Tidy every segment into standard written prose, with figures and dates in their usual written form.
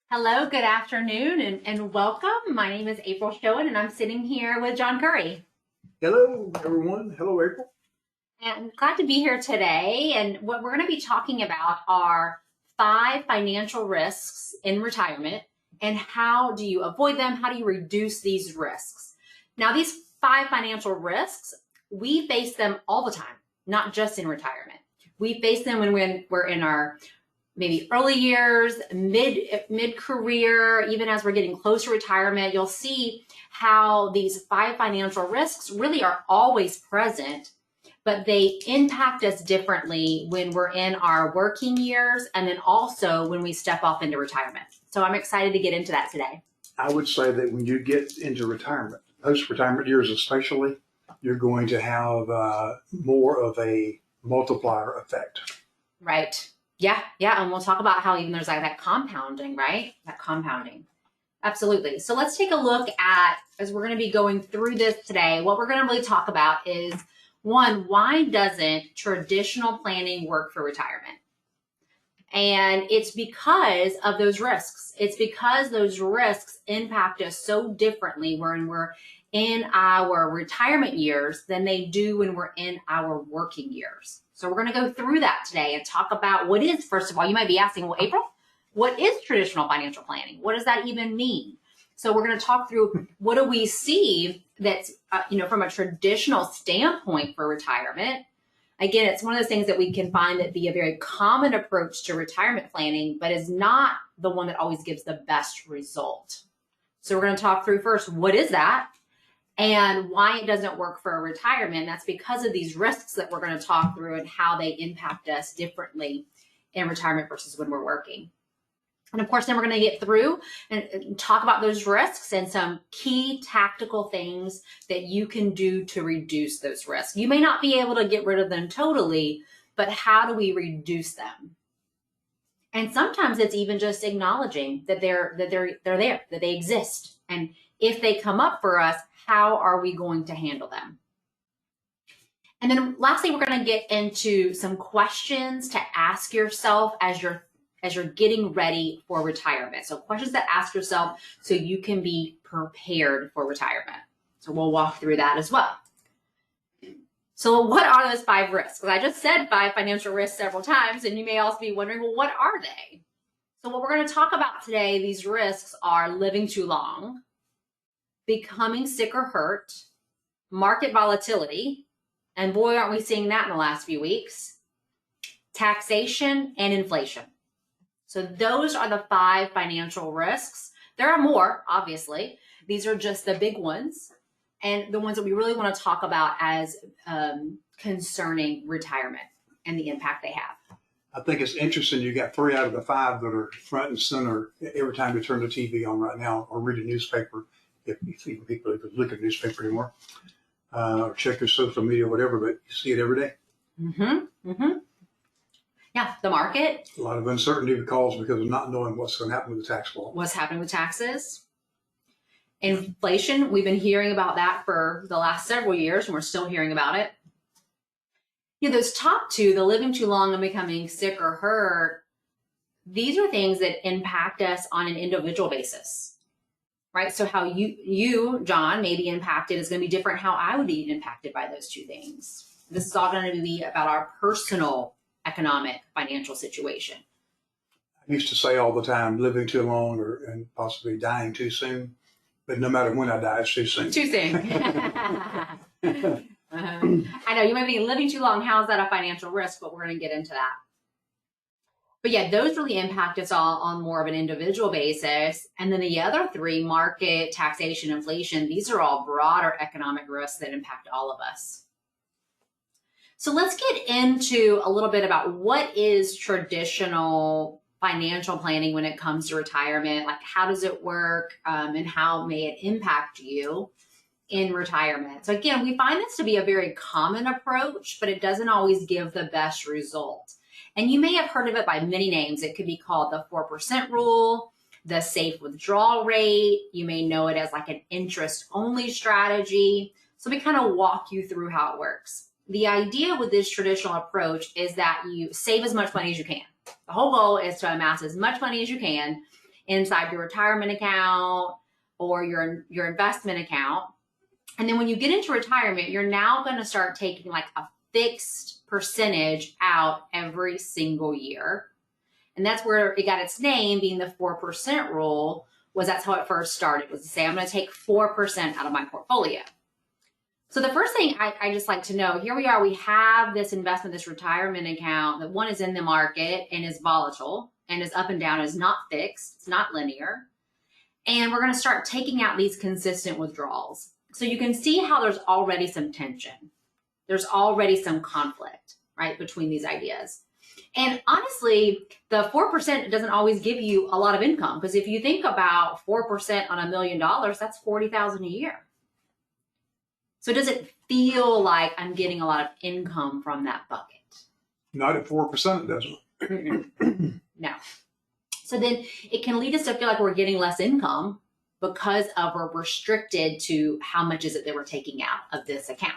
Hello, good afternoon, and welcome. My name is April Schoen, and I'm sitting here with John Curry. Hello, everyone. Hello, April. And I'm glad to be here today. And what we're going to be talking about are 5 financial risks in retirement, and how do you avoid them? How do you reduce these risks? Now, these 5 financial risks, we face them all the time, not just in retirement. We face them when we're in our maybe early years, mid-career, even as we're getting close to retirement. You'll see how these 5 financial risks really are always present, but they impact us differently when we're in our working years and then also when we step off into retirement. So I'm excited to get into that today. I would say that when you get into retirement, post-retirement years especially, you're going to have more of a multiplier effect. Right. Yeah. And we'll talk about how even there's like that compounding, right? That compounding. Absolutely. So let's take a look at, as we're going to be going through this today, what we're going to really talk about is, one, why doesn't traditional planning work for retirement? And it's because of those risks. It's because those risks impact us so differently when we're in our retirement years than they do when we're in our working years. So we're going to go through that today and talk about what is, first of all, you might be asking, well, April, what is traditional financial planning? What does that even mean? So we're going to talk through what do we see that's, from a traditional standpoint for retirement. Again, it's one of those things that we can find that be a very common approach to retirement planning, but is not the one that always gives the best result. So we're going to talk through first, what is that? And why it doesn't work for a retirement. That's because of these risks that we're going to talk through and how they impact us differently in retirement versus when we're working. And of course, then we're going to get through and talk about those risks and some key tactical things that you can do to reduce those risks. You may not be able to get rid of them totally, but how do we reduce them? And sometimes it's even just acknowledging that they're there, that they exist. And if they come up for us, how are we going to handle them? And then lastly, we're going to get into some questions to ask yourself as you're getting ready for retirement. So questions to ask yourself so you can be prepared for retirement. So we'll walk through that as well. So what are those 5 risks? Well, I just said 5 financial risks several times, and you may also be wondering, well, what are they? So what we're going to talk about today, these risks are living too long, becoming sick or hurt, market volatility, and boy, aren't we seeing that in the last few weeks, taxation, and inflation. So those are the 5 financial risks. There are more, obviously. These are just the big ones and the ones that we really want to talk about as concerning retirement and the impact they have. I think it's interesting you got 3 out of the 5 that are front and center every time you turn the TV on right now or read a newspaper, if people even look at a newspaper anymore, or check their social media or whatever, but you see it every day. Yeah, the market. A lot of uncertainty because of not knowing what's going to happen with the tax law. What's happening with taxes. Inflation, we've been hearing about that for the last several years, and we're still hearing about it. Those top 2, the living too long and becoming sick or hurt, these are things that impact us on an individual basis. Right? So how you, John, may be impacted is going to be different how I would be impacted by those 2 things. This is all going to be about our personal economic, financial situation. I used to say all the time, living too long and possibly dying too soon. But no matter when I die, it's too soon. Too soon. I know, you might be living too long. How is that a financial risk? But we're going to get into that. But yeah, those really impact us all on more of an individual basis. And then the other 3, market, taxation, inflation, these are all broader economic risks that impact all of us. So let's get into a little bit about what is traditional financial planning when it comes to retirement. Like, how does it work, and how may it impact you in retirement? So again, we find this to be a very common approach, but it doesn't always give the best result. And you may have heard of it by many names. It could be called the 4% rule, the safe withdrawal rate. You may know it as like an interest-only strategy. So we kind of walk you through how it works. The idea with this traditional approach is that you save as much money as you can. The whole goal is to amass as much money as you can inside your retirement account or your investment account. And then when you get into retirement, you're now going to start taking like a fixed percentage out every single year. And that's where it got its name, being the 4% rule. That's how it first started, was to say, I'm going to take 4% out of my portfolio. So the first thing I just like to know, here we are, we have this investment, this retirement account that one is in the market and is volatile and is up and down, is not fixed, it's not linear. And we're going to start taking out these consistent withdrawals. So you can see how there's already some tension. There's already some conflict, right, between these ideas. And honestly, the 4% doesn't always give you a lot of income, because if you think about 4% on $1 million, that's $40,000 a year. So does it feel like I'm getting a lot of income from that bucket? Not at 4%, it doesn't. No. So then it can lead us to feel like we're getting less income because we're restricted to how much is it that we're taking out of this account.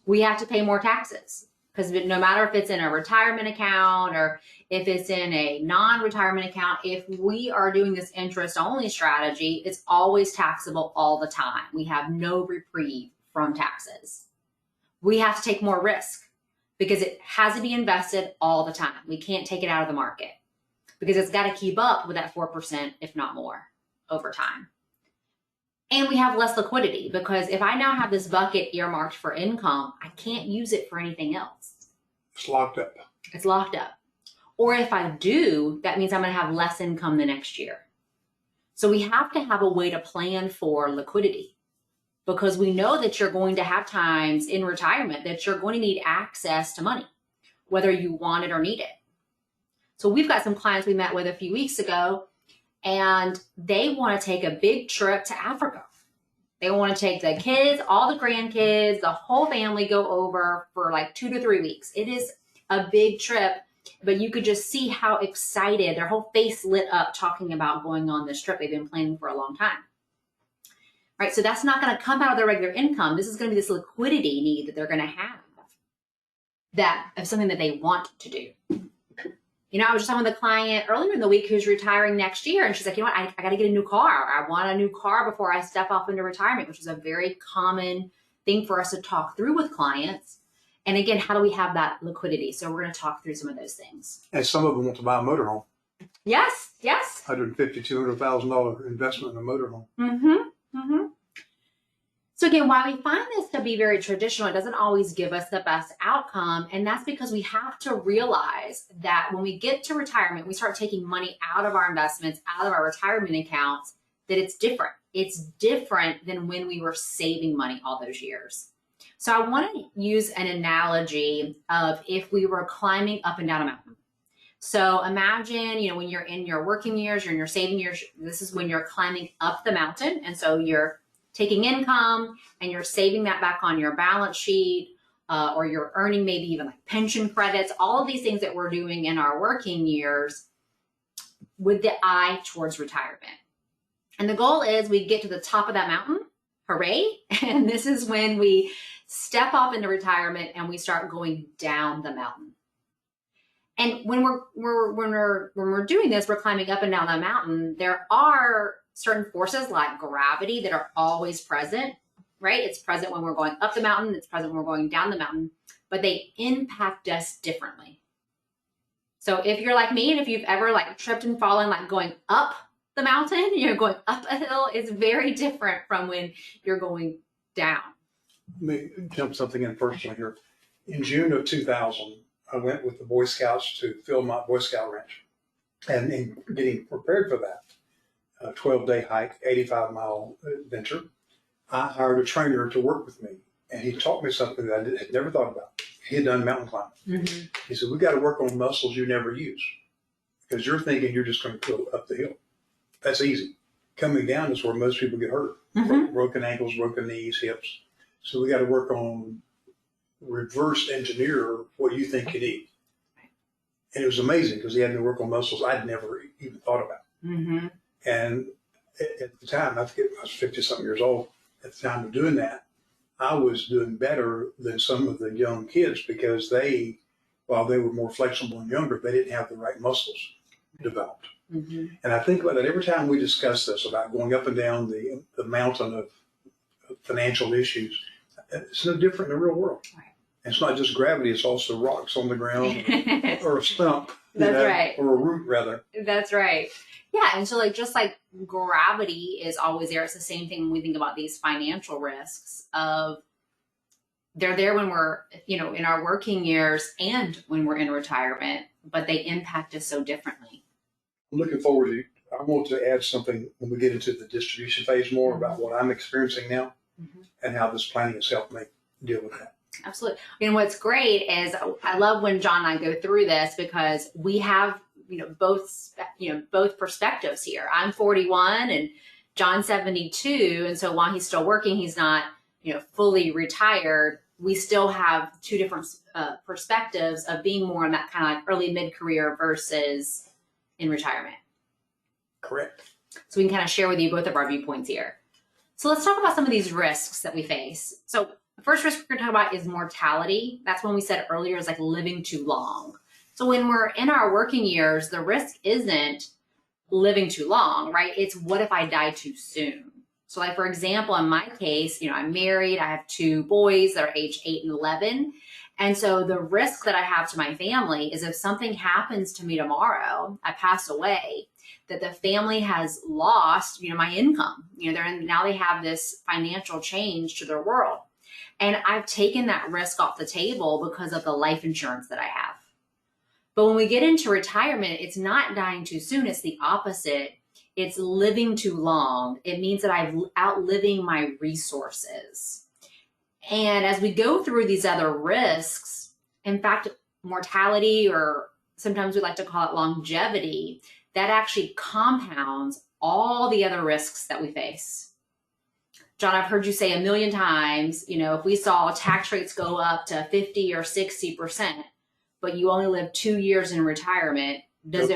We have to pay more taxes, because no matter if it's in a retirement account or if it's in a non-retirement account, if we are doing this interest-only strategy, it's always taxable all the time. We have no reprieve from taxes. We have to take more risk because it has to be invested all the time. We can't take it out of the market because it's got to keep up with that 4%, if not more, over time. And we have less liquidity, because if I now have this bucket earmarked for income, I can't use it for anything else. It's locked up. It's locked up. Or if I do, that means I'm going to have less income the next year. So we have to have a way to plan for liquidity, because we know that you're going to have times in retirement that you're going to need access to money, whether you want it or need it. So we've got some clients we met with a few weeks ago, and they want to take a big trip to Africa. They want to take the kids, all the grandkids, the whole family, go over for like 2 to 3 weeks. It is a big trip, but you could just see how excited, their whole face lit up talking about going on this trip they've been planning for a long time. Right? So that's not going to come out of their regular income. This is going to be this liquidity need that they're going to have, that of something that they want to do. You know, I was just talking with a client earlier in the week who's retiring next year, and she's like, you know what, I got to get a new car. I want a new car before I step off into retirement, which is a very common thing for us to talk through with clients. And again, how do we have that liquidity? So we're going to talk through some of those things. And some of them want to buy a motorhome. Yes, yes. $150,000, $200,000 investment in a motorhome. Mm-hmm, mm-hmm. So again, while we find this to be very traditional, it doesn't always give us the best outcome. And that's because we have to realize that when we get to retirement, we start taking money out of our investments, out of our retirement accounts, that it's different. It's different than when we were saving money all those years. So I want to use an analogy of if we were climbing up and down a mountain. So imagine, you know, when you're in your working years, you're in your saving years, this is when you're climbing up the mountain. And so you're taking income and you're saving that back on your balance sheet, or you're earning maybe even like pension credits, all of these things that we're doing in our working years with the eye towards retirement. And the goal is we get to the top of that mountain, hooray. And this is when we step off into retirement and we start going down the mountain. And when we're doing this, we're climbing up and down the mountain, there are certain forces like gravity that are always present, right? It's present when we're going up the mountain. It's present when we're going down the mountain, but they impact us differently. So if you're like me, and if you've ever like tripped and fallen, like going up the mountain, you're going up a hill, it's very different from when you're going down. Let me jump something in personally here. In June of 2000, I went with the Boy Scouts to Philmont Boy Scout Ranch. And in getting prepared for that, a 12-day hike, 85-mile adventure, I hired a trainer to work with me. And he taught me something that I had never thought about. He had done mountain climbing. Mm-hmm. He said, we got to work on muscles you never use, because you're thinking you're just going to go up the hill. That's easy. Coming down is where most people get hurt. Mm-hmm. Broken ankles, broken knees, hips. So we got to work on reverse engineer what you think you need. And it was amazing because he had me work on muscles I'd never even thought about. Mm-hmm. And at the time, I think I was 50-something years old. At the time of doing that, I was doing better than some of the young kids because they, while they were more flexible and younger, they didn't have the right muscles developed. Mm-hmm. And I think about that every time we discuss this about going up and down the mountain of financial issues. It's no different in the real world. Right. And it's not just gravity, it's also rocks on the ground or a stump. That's right. Or a root, rather. That's right. Yeah. And so, like, just like gravity is always there, it's the same thing when we think about these financial risks of they're there when we're, you know, in our working years and when we're in retirement, but they impact us so differently. I'm looking forward to, I want to add something when we get into the distribution phase more about what I'm experiencing now and how this planning has helped me deal with that. Absolutely. And what's great is I love when John and I go through this because we have, both perspectives here. I'm 41 and John's 72. And so while he's still working, he's not, fully retired. We still have two different perspectives of being more in that kind of like early mid-career versus in retirement. Correct. So we can kind of share with you both of our viewpoints here. So let's talk about some of these risks that we face. So the first risk we're going to talk about is mortality. That's when we said earlier is like living too long. So when we're in our working years, the risk isn't living too long, right? It's what if I die too soon? So like, for example, in my case, I'm married. I have two boys that are age 8 and 11. And so the risk that I have to my family is if something happens to me tomorrow, I pass away, that the family has lost, my income. Now they have this financial change to their world. And I've taken that risk off the table because of the life insurance that I have. But when we get into retirement, it's not dying too soon. It's the opposite. It's living too long. It means that I'm outliving my resources. And as we go through these other risks, in fact, mortality, or sometimes we like to call it longevity, that actually compounds all the other risks that we face. John, I've heard you say a million times, if we saw tax rates go up to 50 or 60%, but you only live 2 years in retirement, No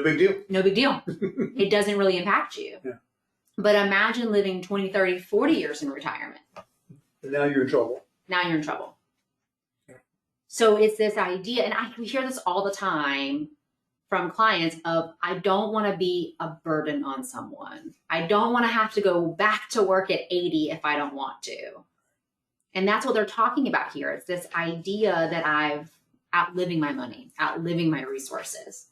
big deal. No big deal. It doesn't really impact you. Yeah. But imagine living 20, 30, 40 years in retirement. And now you're in trouble. Now you're in trouble. Yeah. So it's this idea, and we hear this all the time from clients of, I don't want to be a burden on someone. I don't want to have to go back to work at 80 if I don't want to. And that's what they're talking about here. It's this idea that I've outliving my money, outliving my resources.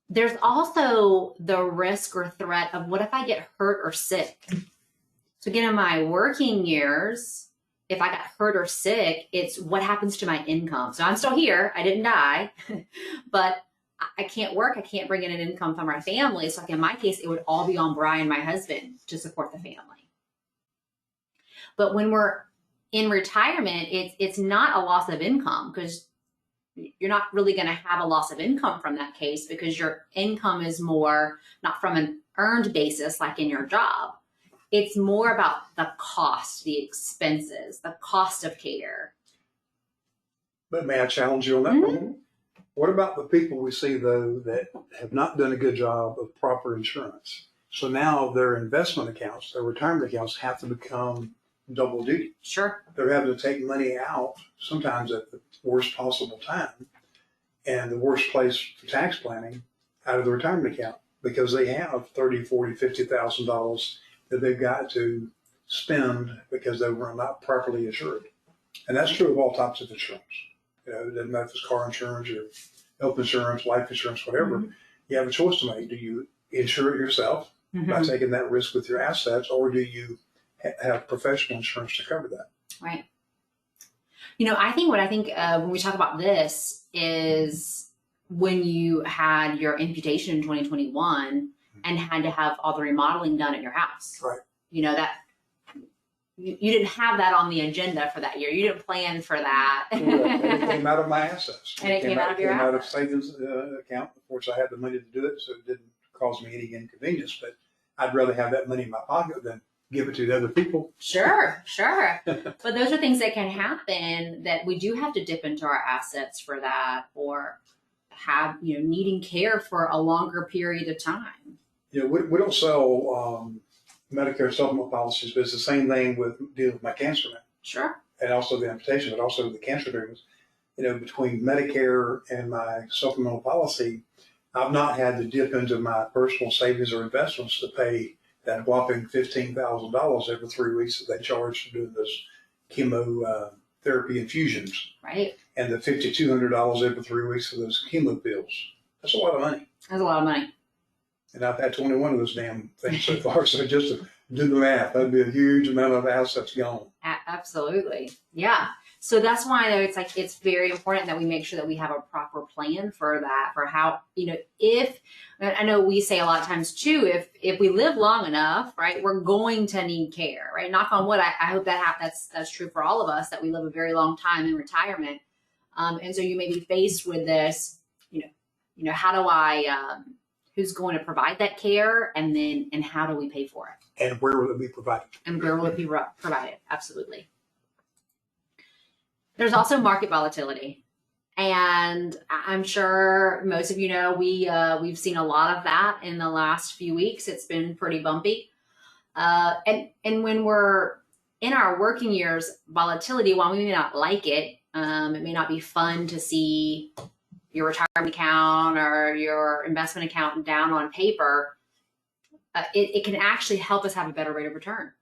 There's also the risk or threat of what if I get hurt or sick? So again, in my working years, if I got hurt or sick, it's what happens to my income. So I'm still here. I didn't die, but I can't work. I can't bring in an income from my family. So like in my case, it would all be on Brian, my husband, to support the family. But when we're in retirement, it's not a loss of income because you're not really going to have a loss of income from that case because your income is more not from an earned basis like in your job. It's more about the cost, the expenses, the cost of care. But may I challenge you on that one? What about the people we see, though, that have not done a good job of proper insurance? So now their investment accounts, their retirement accounts have to become double duty. Sure. They're having to take money out sometimes at the worst possible time and the worst place for tax planning out of the retirement account because they have $30,000, $40,000, $50,000 that they've got to spend because they were not properly insured. And that's true of all types of insurance. It doesn't matter if it's car insurance or health insurance, life insurance, whatever. You have a choice to make. Do you insure it yourself by taking that risk with your assets, or do you have professional insurance to cover that? Right. I think when we talk about this is when you had your amputation in 2021 and had to have all the remodeling done at your house. Right. That you didn't have that on the agenda for that year. You didn't plan for that. And it came out of my assets. And it came out of your assets. It came out of savings account. Of course, I had the money to do it, so it didn't cause me any inconvenience. But I'd rather have that money in my pocket than give it to the other people. Sure. But those are things that can happen that we do have to dip into our assets for that, or have, needing care for a longer period of time. We don't sell Medicare supplement policies, but it's the same thing with dealing with my cancer now. Sure. And also the amputation, but also the cancer treatments. Between Medicare and my supplemental policy, I've not had to dip into my personal savings or investments to pay that whopping $15,000 every 3 weeks that they charge to do those chemotherapy infusions. Right. And the $5,200 every 3 weeks for those chemo pills. That's a lot of money. That's a lot of money. And I've had 21 of those damn things so far. So just to do the math, that'd be a huge amount of assets gone. Absolutely. Yeah. So that's why though, it's very important that we make sure that we have a proper plan for that, for how, if, I know we say a lot of times too, if we live long enough, right, we're going to need care, right? Knock on wood. I hope that's true for all of us, that we live a very long time in retirement. And so you may be faced with this, how do I, who's going to provide that care, and how do we pay for it? And where will it be provided? And where will it be provided? Absolutely. There's also market volatility. And I'm sure most of you know, we've seen a lot of that in the last few weeks. It's been pretty bumpy. And when we're in our working years, volatility, while we may not like it, it may not be fun to see your retirement account or your investment account down on paper, it can actually help us have a better rate of return.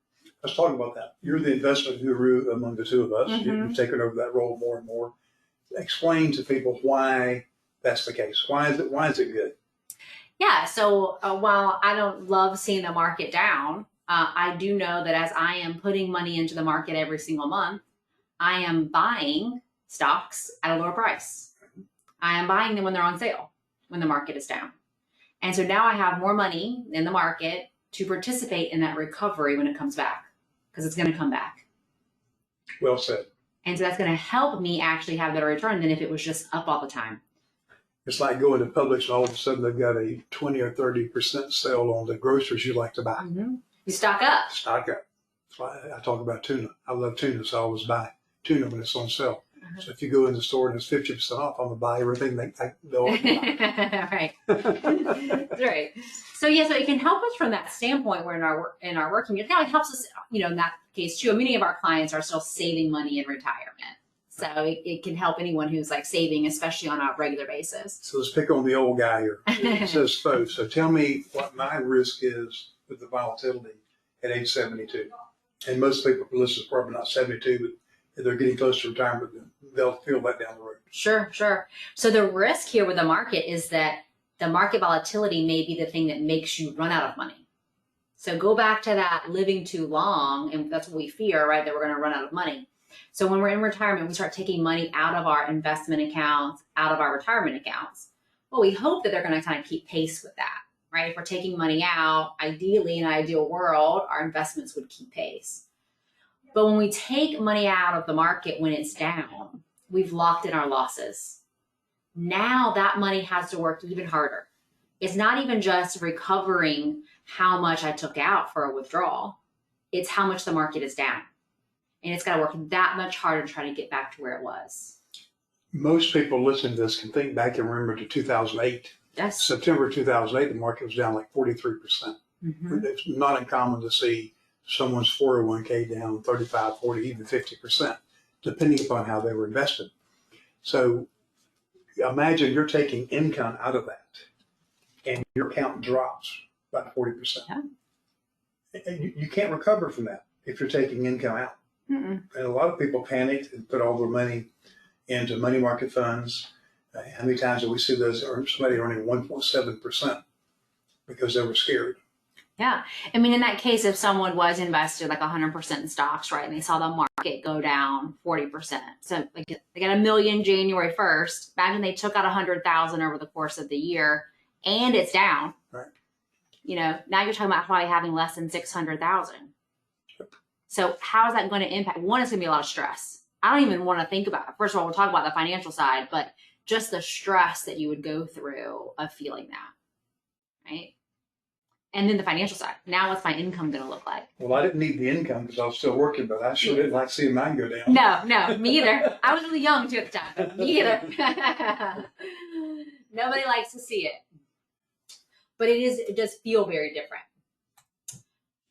Let's talk about that. You're the investment guru among the two of us. Mm-hmm. You've taken over that role more and more. Explain to people why that's the case. Why is it good? Yeah. So while I don't love seeing the market down, I do know that as I am putting money into the market every single month, I am buying stocks at a lower price. I am buying them when they're on sale, when the market is down. And so now I have more money in the market to participate in that recovery when it comes back, because it's going to come back. Well said. And so that's going to help me actually have better return than if it was just up all the time. It's like going to Publix and all of a sudden they've got a 20 or 30% sale on the groceries you like to buy. Mm-hmm. You stock up. Stock up. That's why I talk about tuna. I love tuna, so I always buy tuna when it's on sale. Mm-hmm. So if you go in the store and it's 50% off, I'm going to buy everything they'll Right. That's right. So yeah, so it can help us from that standpoint. Where in our working years, now it helps us, in that case too. Many of our clients are still saving money in retirement, so it can help anyone who's like saving, especially on a regular basis. So let's pick on the old guy here. It says FO. So tell me what my risk is with the volatility at age 72. And most people listen is probably not 72, but they're getting close to retirement. They'll feel that down the road. Sure. So the risk here with the market is that the market volatility may be the thing that makes you run out of money. So go back to that living too long, and that's what we fear, right? That we're going to run out of money. So when we're in retirement, we start taking money out of our investment accounts, out of our retirement accounts. Well, we hope that they're going to kind of keep pace with that, right? If we're taking money out, ideally in an ideal world, our investments would keep pace. But when we take money out of the market when it's down, we've locked in our losses. Now that money has to work even harder. It's not even just recovering how much I took out for a withdrawal. It's how much the market is down. And it's got to work that much harder to try to get back to where it was. Most people listening to this can think back and remember to 2008. Yes. September 2008, the market was down like 43%. Mm-hmm. It's not uncommon to see someone's 401k down 35, 40, even 50%, depending upon how they were invested. So imagine you're taking income out of that and your account drops by 40%. Yeah. And you can't recover from that if you're taking income out. Mm-mm. And a lot of people panicked and put all their money into money market funds. How many times do we see those, or somebody earning 1.7% because they were scared? Yeah. I mean, in that case, if someone was invested like 100% in stocks, right, and they saw the market go down 40%. So like they got $1 million January 1st. Imagine they took out 100,000 over the course of the year and it's down. Right. Now you're talking about probably having less than 600,000. So how is that going to impact? One, it's going to be a lot of stress. I don't even want to think about it. First of all, we'll talk about the financial side, but just the stress that you would go through of feeling that, right? And then the financial side. Now what's my income going to look like? Well, I didn't need the income because I was still working, but I sure didn't like seeing mine go down. No, me either. I was really young too at the time. Me either. Nobody likes to see it. But it does feel very different.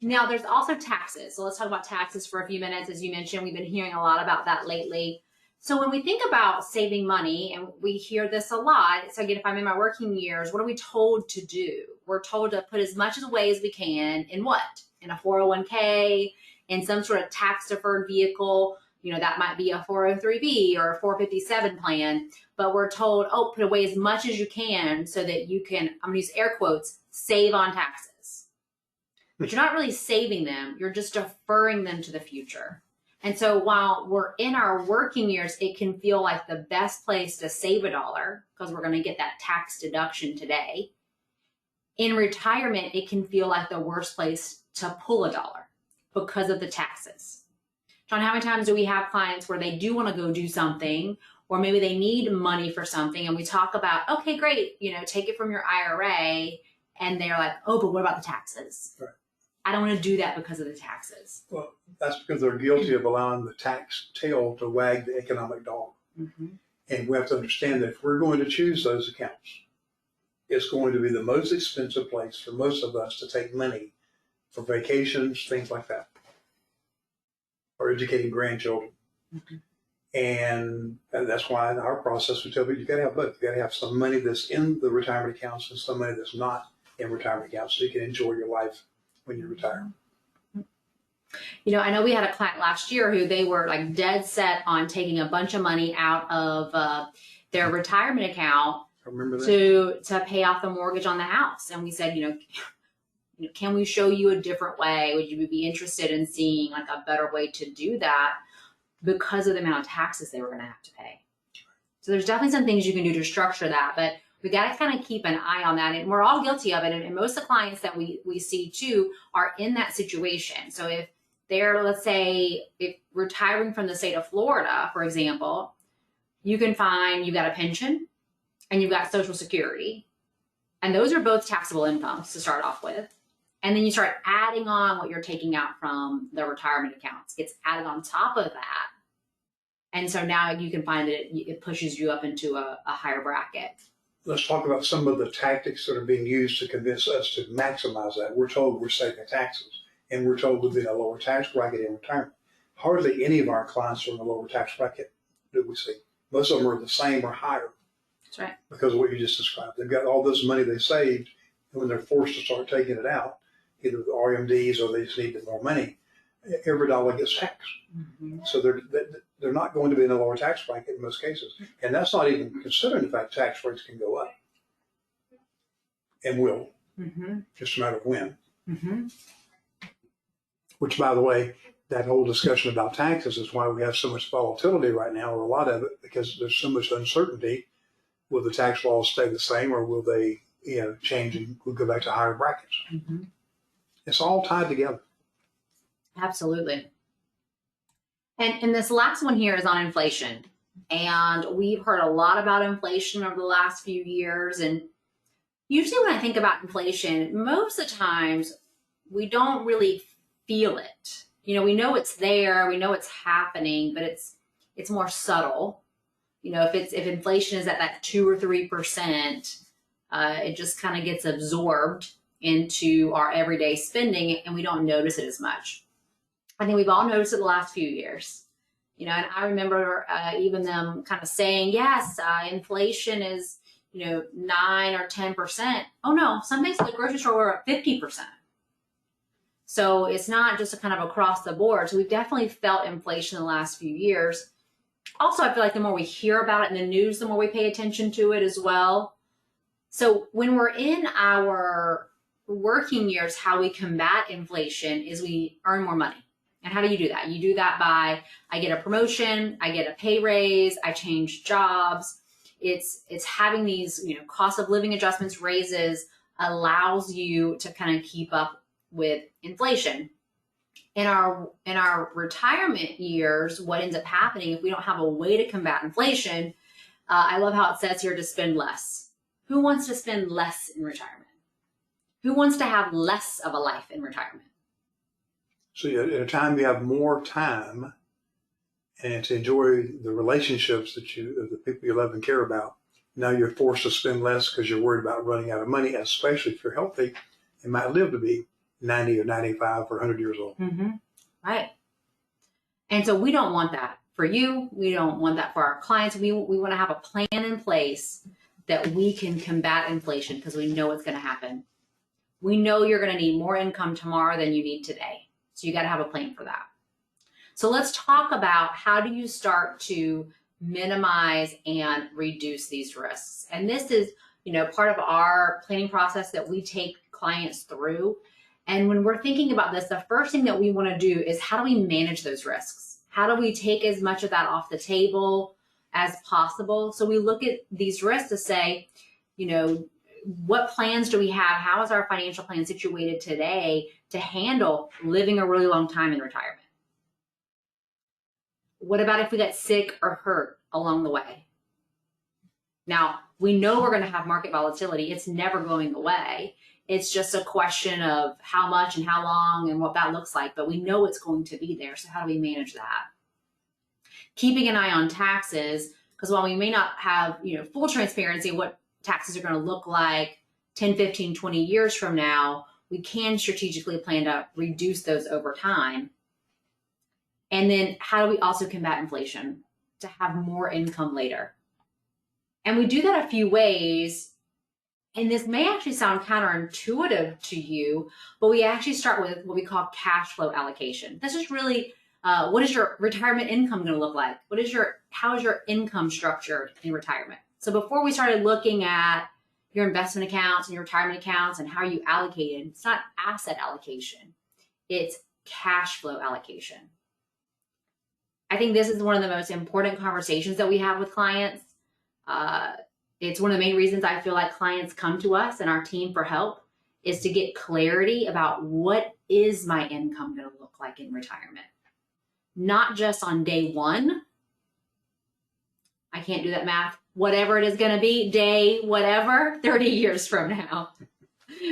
Now, there's also taxes. So let's talk about taxes for a few minutes. As you mentioned, we've been hearing a lot about that lately. So when we think about saving money, and we hear this a lot, so again, if I'm in my working years, what are we told to do? We're told to put as much away as we can in what? In a 401k, in some sort of tax deferred vehicle. That might be a 403b or a 457 plan, but we're told, oh, put away as much as you can so that you can, I'm gonna use air quotes, save on taxes. But you're not really saving them, you're just deferring them to the future. And so while we're in our working years, it can feel like the best place to save $1 because we're going to get that tax deduction today. In retirement, it can feel like the worst place to pull $1 because of the taxes. John, how many times do we have clients where they do want to go do something, or maybe they need money for something, and we talk about, okay, great, take it from your IRA, and they're like, oh, but what about the taxes? Right. I don't want to do that because of the taxes. Well, that's because they're guilty of allowing the tax tail to wag the economic dog. Mm-hmm. And we have to understand that if we're going to choose those accounts, it's going to be the most expensive place for most of us to take money for vacations, things like that, or educating grandchildren. Mm-hmm. And that's why in our process, we tell people, you got to have both. You got to have some money that's in the retirement accounts and some money that's not in retirement accounts so you can enjoy your life when you retire. I know we had a client last year who they were like dead set on taking a bunch of money out of their retirement account to pay off the mortgage on the house. And we said, can we show you a different way? Would you be interested in seeing like a better way to do that because of the amount of taxes they were going to have to pay? So there's definitely some things you can do to structure that, but we got to kind of keep an eye on that. And we're all guilty of it. And most of the clients that we see too are in that situation. So if they're, let's say, if retiring from the state of Florida, for example, you can find you've got a pension and you've got Social Security. And those are both taxable incomes to start off with. And then you start adding on what you're taking out from the retirement accounts. It's added on top of that. And so now you can find that it pushes you up into a higher bracket. Let's talk about some of the tactics that are being used to convince us to maximize that. We're told we're saving taxes, and we're told we'll be in a lower tax bracket in retirement. Hardly any of our clients are in a lower tax bracket that we see. Most of them are the same or higher. That's right. Because of what you just described. They've got all this money they saved, and when they're forced to start taking it out, either with RMDs or they just need more money, every dollar gets taxed. Mm-hmm. So they're not going to be in a lower tax bracket in most cases. And that's not even considering the fact tax rates can go up and will, just a matter of when. Mm-hmm. Which, by the way, that whole discussion about taxes is why we have so much volatility right now, or a lot of it, because there's so much uncertainty. Will the tax laws stay the same, or will they change and we'll go back to higher brackets? Mm-hmm. It's all tied together. Absolutely. And this last one here is on inflation. And we've heard a lot about inflation over the last few years. And usually when I think about inflation, most of the times we don't really feel it. We know it's there, we know it's happening, but it's more subtle. If inflation is at that 2 or 3%, it just kind of gets absorbed into our everyday spending and we don't notice it as much. I think we've all noticed it the last few years, and I remember even them kind of saying, yes, inflation is, 9 or 10%. Oh no, some days at the grocery store we're at 50%. So it's not just a kind of across the board. So we've definitely felt inflation in the last few years. Also, I feel like the more we hear about it in the news, the more we pay attention to it as well. So when we're in our working years, how we combat inflation is we earn more money. And how do you do that? You do that by, I get a promotion, I get a pay raise, I change jobs. It's having these, cost of living adjustments, raises, allows you to kind of keep up with inflation. In our retirement years, what ends up happening if we don't have a way to combat inflation, I love how it says here to spend less. Who wants to spend less in retirement? Who wants to have less of a life in retirement? So at a time you have more time and to enjoy the relationships that the people you love and care about, now you're forced to spend less because you're worried about running out of money, especially if you're healthy and might live to be 90 or 95 or 100 years old. Mm-hmm. Right. And so we don't want that. for you. We don't want that for our clients. We want to have a plan in place that we can combat inflation because we know it's going to happen. We know you're going to need more income tomorrow than you need today. So you got to have a plan for that. So let's talk about how do you start to minimize and reduce these risks. And this is, part of our planning process that we take clients through. And when we're thinking about this, the first thing that we want to do is how do we manage those risks? How do we take as much of that off the table as possible? So we look at these risks to say, what plans do we have? How is our financial plan situated today to handle living a really long time in retirement? What about if we get sick or hurt along the way? Now, we know we're going to have market volatility. It's never going away. It's just a question of how much and how long and what that looks like, but we know it's going to be there. So how do we manage that? Keeping an eye on taxes, because while we may not have, full transparency of what taxes are going to look like 10, 15, 20 years from now, we can strategically plan to reduce those over time. And then how do we also combat inflation to have more income later? And we do that a few ways. And this may actually sound counterintuitive to you, but we actually start with what we call cash flow allocation. This is really, what is your retirement income going to look like? How is your income structured in retirement? So before we started looking at your investment accounts and your retirement accounts and how you allocate it, it's not asset allocation, it's cash flow allocation. I think this is one of the most important conversations that we have with clients. It's one of the main reasons I feel like clients come to us and our team for help is to get clarity about what is my income going to look like in retirement. Not just on day one. I can't do that math. Whatever it is going to be, day, whatever, 30 years from now,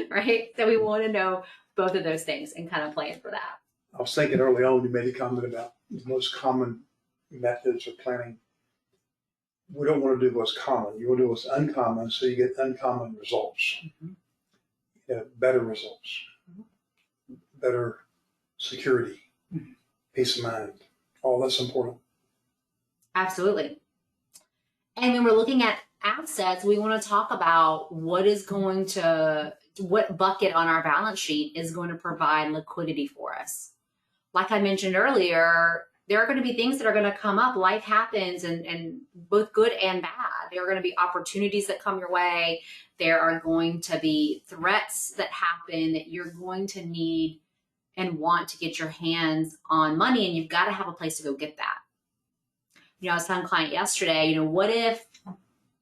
right? So we want to know both of those things and kind of plan for that. I was thinking early on, you made a comment about the most common methods of planning. We don't want to do what's common. You want to do what's uncommon, so you get uncommon results. Better results, better security, peace of mind. All that's important. Absolutely. And when we're looking at assets, we want to talk about what bucket on our balance sheet is going to provide liquidity for us. Like I mentioned earlier, there are going to be things that are going to come up. Life happens, and both good and bad. There are going to be opportunities that come your way. There are going to be threats that happen that you're going to need and want to get your hands on money, and you've got to have a place to go get that. I was telling a client yesterday, what if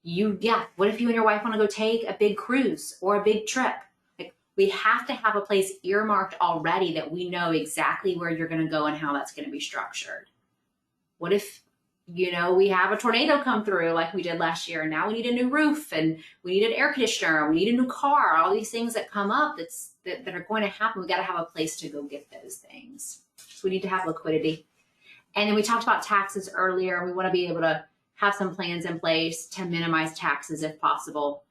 you and your wife want to go take a big cruise or a big trip? We have to have a place earmarked already that we know exactly where you're going to go and how that's going to be structured. What if, we have a tornado come through like we did last year, and now we need a new roof and we need an air conditioner, we need a new car, all these things that come up that are going to happen. We got to have a place to go get those things. So we need to have liquidity. And then we talked about taxes earlier. We want to be able to have some plans in place to minimize taxes if possible.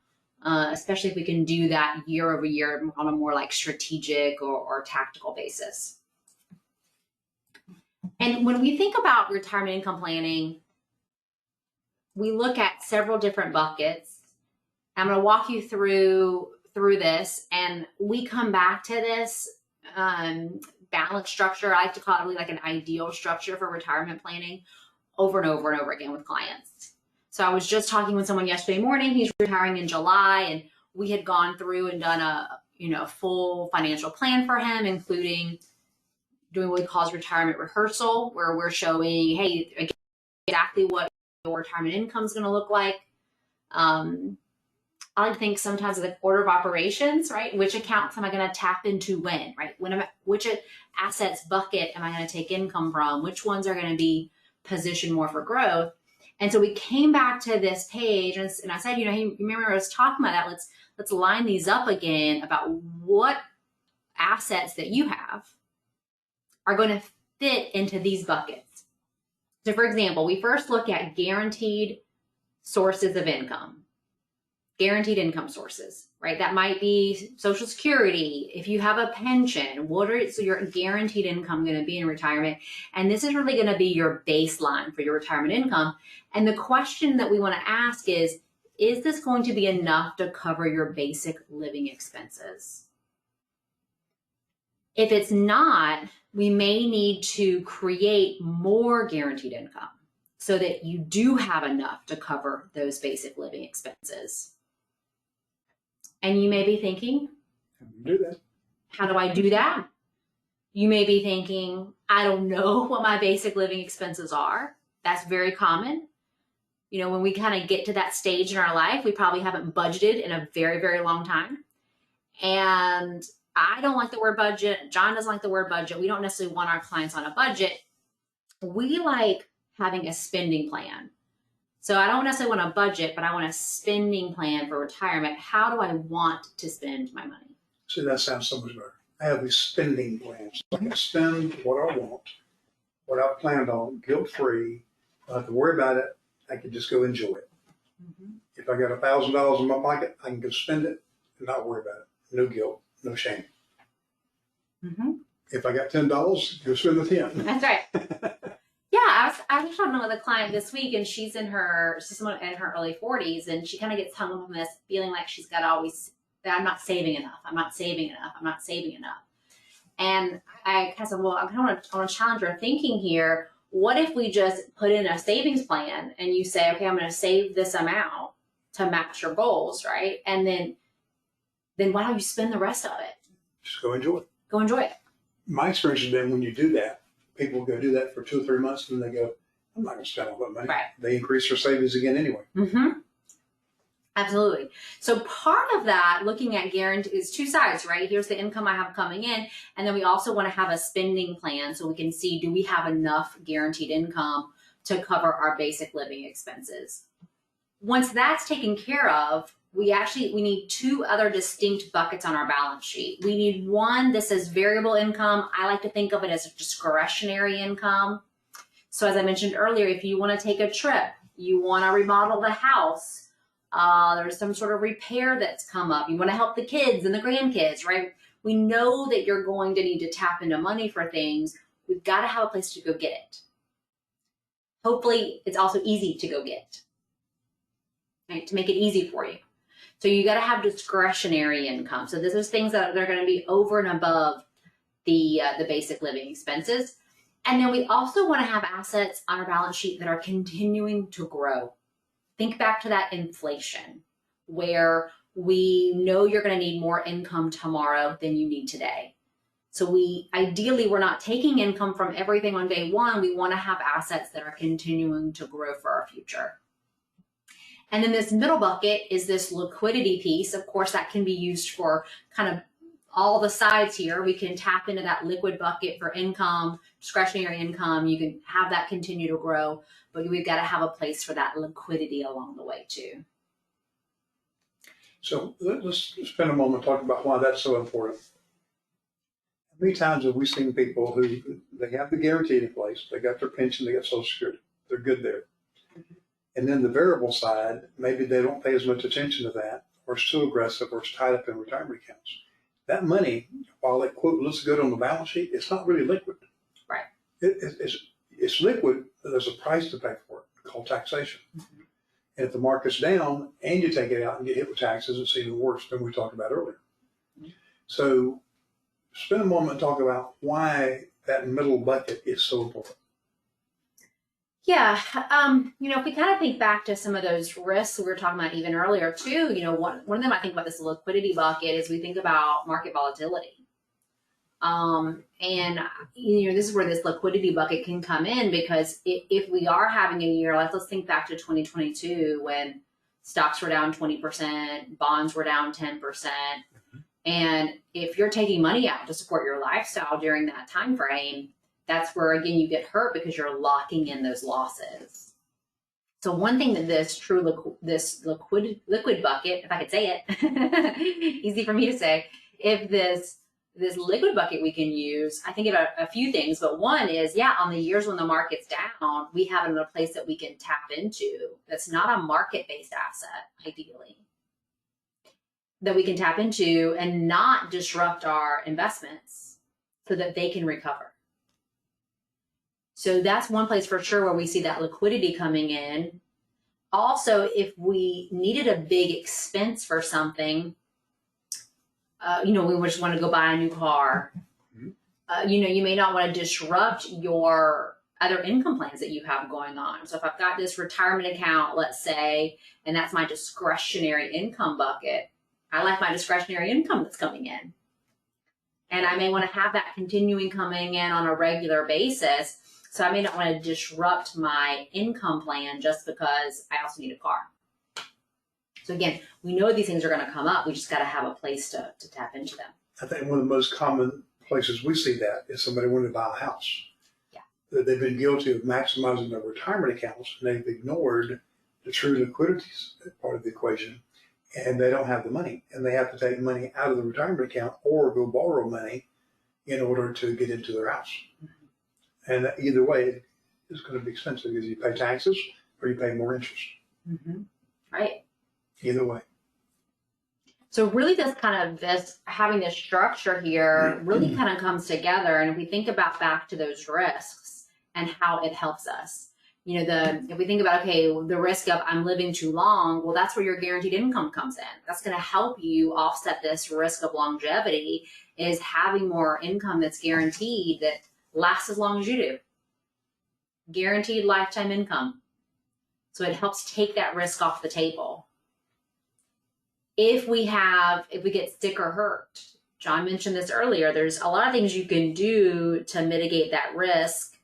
Especially if we can do that year over year on a more like strategic or tactical basis. And when we think about retirement income planning, we look at several different buckets. I'm going to walk you through this, and we come back to this balanced structure. I like to call it really like an ideal structure for retirement planning over and over and over again with clients. So I was just talking with someone yesterday morning. He's retiring in July, and we had gone through and done a full financial plan for him, including doing what we call retirement rehearsal, where we're showing, hey, exactly what your retirement income is going to look like. I like to think sometimes of the order of operations, right? Which accounts am I going to tap into when, right? Which assets bucket am I going to take income from? Which ones are going to be positioned more for growth? And so we came back to this page, and I said, hey, you remember I was talking about that? Let's line these up again about what assets that you have are going to fit into these buckets. So for example, we first look at guaranteed sources of income. guaranteed income sources, right? That might be Social Security. If you have a pension, so your guaranteed income going to be in retirement? And this is really going to be your baseline for your retirement income. And the question that we want to ask is this going to be enough to cover your basic living expenses? If it's not, we may need to create more guaranteed income so that you do have enough to cover those basic living expenses. And you may be thinking, do that. How do I do that? You may be thinking, I don't know what my basic living expenses are. That's very common. You know, when we kind of get to that stage in our life, we probably haven't budgeted in a very, very long time. And I don't like the word budget. John doesn't like the word budget. We don't necessarily want our clients on a budget. We like having a spending plan. So I don't necessarily want a budget, but I want a spending plan for retirement. How do I want to spend my money? See, that sounds so much better. I have these spending plans. I can spend what I want, what I've planned on, guilt-free. I don't have to worry about it. I can just go enjoy it. Mm-hmm. If I got $1,000 in my pocket, I can go spend it and not worry about it. No guilt, no shame. Mm-hmm. If I got $10, go spend the 10. That's right. Yeah, I was talking with a client this week, and she's in her early 40s, and she kind of gets hung up on this feeling like she's got that I'm not saving enough. I'm not saving enough. I'm not saving enough. And I kind of said, well, I want to challenge her thinking here. What if we just put in a savings plan and you say, okay, I'm going to save this amount to match your goals, right? And then why don't you spend the rest of it? Just go enjoy it. Go enjoy it. My experience has been when you do that, people go do that for 2 or 3 months, and then they go, I'm not going to spend all that money. Right. They increase their savings again anyway. Mm-hmm. Absolutely. So part of that, looking at guarantee, is 2 sides, right? Here's the income I have coming in, and then we also want to have a spending plan so we can see, do we have enough guaranteed income to cover our basic living expenses? Once that's taken care of, we need 2 other distinct buckets on our balance sheet. We need one, this is variable income. I like to think of it as a discretionary income. So as I mentioned earlier, if you want to take a trip, you want to remodel the house, there's some sort of repair that's come up, you want to help the kids and the grandkids, right? We know that you're going to need to tap into money for things. We've got to have a place to go get it. Hopefully, it's also easy to go get, right? To make it easy for you. So you got to have discretionary income. So this is things that are going to be over and above the basic living expenses. And then we also want to have assets on our balance sheet that are continuing to grow. Think back to that inflation, where we know you're going to need more income tomorrow than you need today. So ideally, we're not taking income from everything on day one. We want to have assets that are continuing to grow for our future. And then this middle bucket is this liquidity piece. Of course, that can be used for kind of all the sides here. We can tap into that liquid bucket for income, discretionary income. You can have that continue to grow, but we've got to have a place for that liquidity along the way too. So let's spend a moment talking about why that's so important. How many times have we seen people who, they have the guarantee in place, they got their pension, they got Social Security, they're good there. And then the variable side, maybe they don't pay as much attention to that, or it's too aggressive, or it's tied up in retirement accounts. That money, while it, quote, looks good on the balance sheet, it's not really liquid. Right. It's liquid, but there's a price to pay for it called taxation. Mm-hmm. And if the market's down and you take it out and get hit with taxes, it's even worse than we talked about earlier. Mm-hmm. So spend a moment and talk about why that middle bucket is so important. Yeah, if we kind of think back to some of those risks we were talking about even earlier too, one of them I think about this liquidity bucket is we think about market volatility. This is where this liquidity bucket can come in, because if we are having a year, let's think back to 2022 when stocks were down 20%, bonds were down 10%. And if you're taking money out to support your lifestyle during that time frame, that's where, again, you get hurt because you're locking in those losses. So one thing that this liquid bucket, if I could say it, easy for me to say, if this liquid bucket we can use, I think about a few things, but one is, on the years when the market's down, we have another place that we can tap into that's not a market-based asset, ideally. that we can tap into and not disrupt our investments so that they can recover. So that's one place for sure where we see that liquidity coming in. Also, if we needed a big expense for something, we just want to go buy a new car. You may not want to disrupt your other income plans that you have going on. So if I've got this retirement account, let's say, and that's my discretionary income bucket, I like my discretionary income that's coming in. And I may want to have that continuing coming in on a regular basis. So I may not want to disrupt my income plan just because I also need a car. So again, we know these things are going to come up. We just got to have a place to tap into them. I think one of the most common places we see that is somebody wanting to buy a house. Yeah. They've been guilty of maximizing their retirement accounts, and they've ignored the true liquidity part of the equation, and they don't have the money, and they have to take money out of the retirement account or go borrow money in order to get into their house. Mm-hmm. And either way, it's going to be expensive because you pay taxes or you pay more interest. Mm-hmm. Right. Either way. So really having this structure here really kind of comes together. And if we think about back to those risks and how it helps us, if we think about, okay, the risk of I'm living too long, well, that's where your guaranteed income comes in. That's going to help you offset this risk of longevity, is having more income that's guaranteed that lasts as long as you do. Guaranteed lifetime income. So it helps take that risk off the table. If we get sick or hurt, John mentioned this earlier, there's a lot of things you can do to mitigate that risk.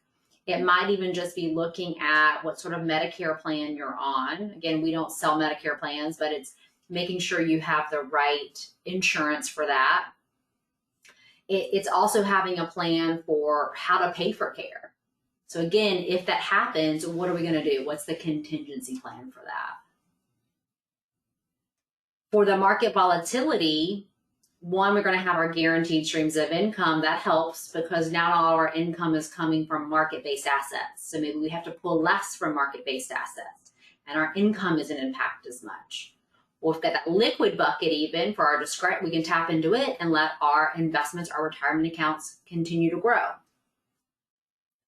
It might even just be looking at what sort of Medicare plan you're on. Again, we don't sell Medicare plans, but it's making sure you have the right insurance for that. It's also having a plan for how to pay for care. So again, if that happens, what are we going to do? What's the contingency plan for that? For the market volatility, one, we're going to have our guaranteed streams of income. That helps because now all our income is coming from market-based assets. So maybe we have to pull less from market-based assets and our income isn't impacted as much. Or we've got that liquid bucket even for our we can tap into it and let our investments, our retirement accounts continue to grow.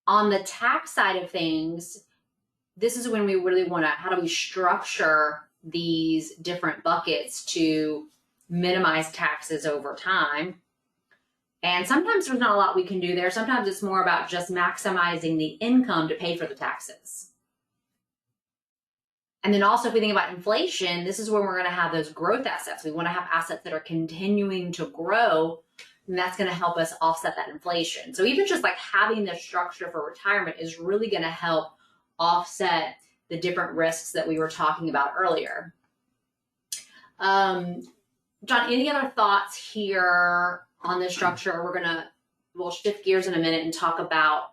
On the tax side of things, this is when we really want to, how do we structure these different buckets to minimize taxes over time? And sometimes there's not a lot we can do there. Sometimes it's more about just maximizing the income to pay for the taxes. And then also if we think about inflation, this is where we're going to have those growth assets. We want to have assets that are continuing to grow, and that's going to help us offset that inflation. So even just like having this structure for retirement is really going to help offset the different risks that we were talking about earlier. John, any other thoughts here on this structure? We'll shift gears in a minute and talk about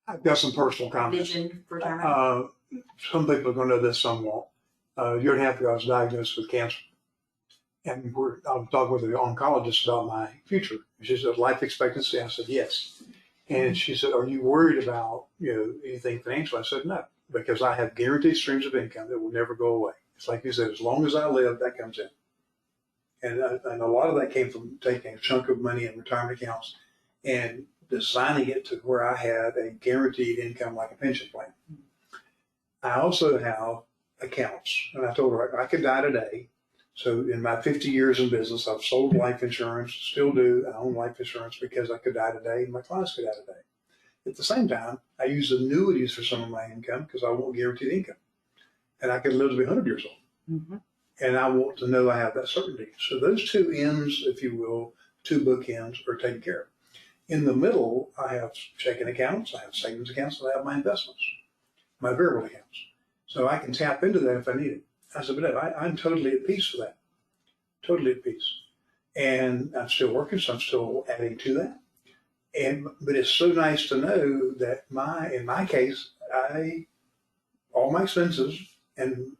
I've got some personal comments. Vision for retirement. Some people are going to know this, some won't. A year and a half ago, I was diagnosed with cancer. And I was talking with an oncologist about my future. She said, life expectancy? I said, yes. And she said, are you worried about anything financial? I said, no, because I have guaranteed streams of income that will never go away. It's like you said, as long as I live, that comes in. And a lot of that came from taking a chunk of money in retirement accounts and designing it to where I had a guaranteed income like a pension plan. I also have accounts, and I told her I could die today. So in my 50 years in business, I've sold life insurance, still do. I own life insurance because I could die today and my clients could die today. At the same time, I use annuities for some of my income because I want guaranteed income. And I could live to be 100 years old. Mm-hmm. And I want to know I have that certainty. So those two ends, if you will, two bookends are taken care of. In the middle, I have checking accounts, I have savings accounts, and I have my investments, my variable accounts. So I can tap into that if I need it. I said, but I'm totally at peace with that. Totally at peace. And I'm still working, so I'm still adding to that. But it's so nice to know that in my case, all my expenses and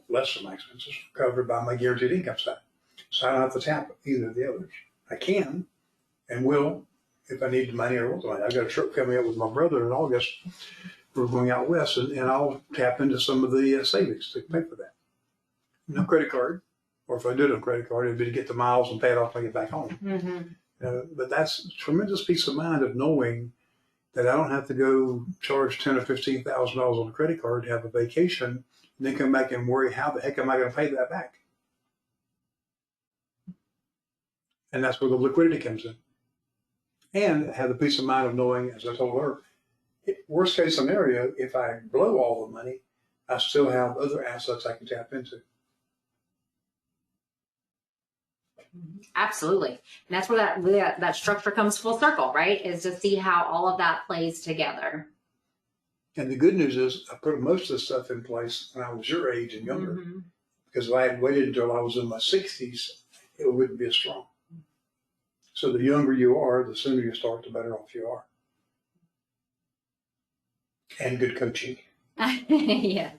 less of my expenses are covered by my guaranteed income side. So I don't have to tap either of the others. I can and will if I need the money or want the money. I've got a trip coming up with my brother in August. We're going out west, and I'll tap into some of the savings to pay for that. no credit card, or if I did a credit card, it'd be to get the miles and pay it off when I get back home. But that's tremendous peace of mind of knowing that I don't have to go charge $10,000 or $15,000 on a credit card to have a vacation, and then come back and worry how the heck am I going to pay that back? And that's where the liquidity comes in. And have the peace of mind of knowing, as I told her, worst case scenario, if I blow all the money, I still have other assets I can tap into. Absolutely. And that's where that structure comes full circle, right? Is to see how all of that plays together. And the good news is I put most of the stuff in place when I was your age and younger. Because if I had waited until I was in my 60s, it wouldn't be as strong. So the younger you are, the sooner you start, the better off you are. And good coaching. Yes.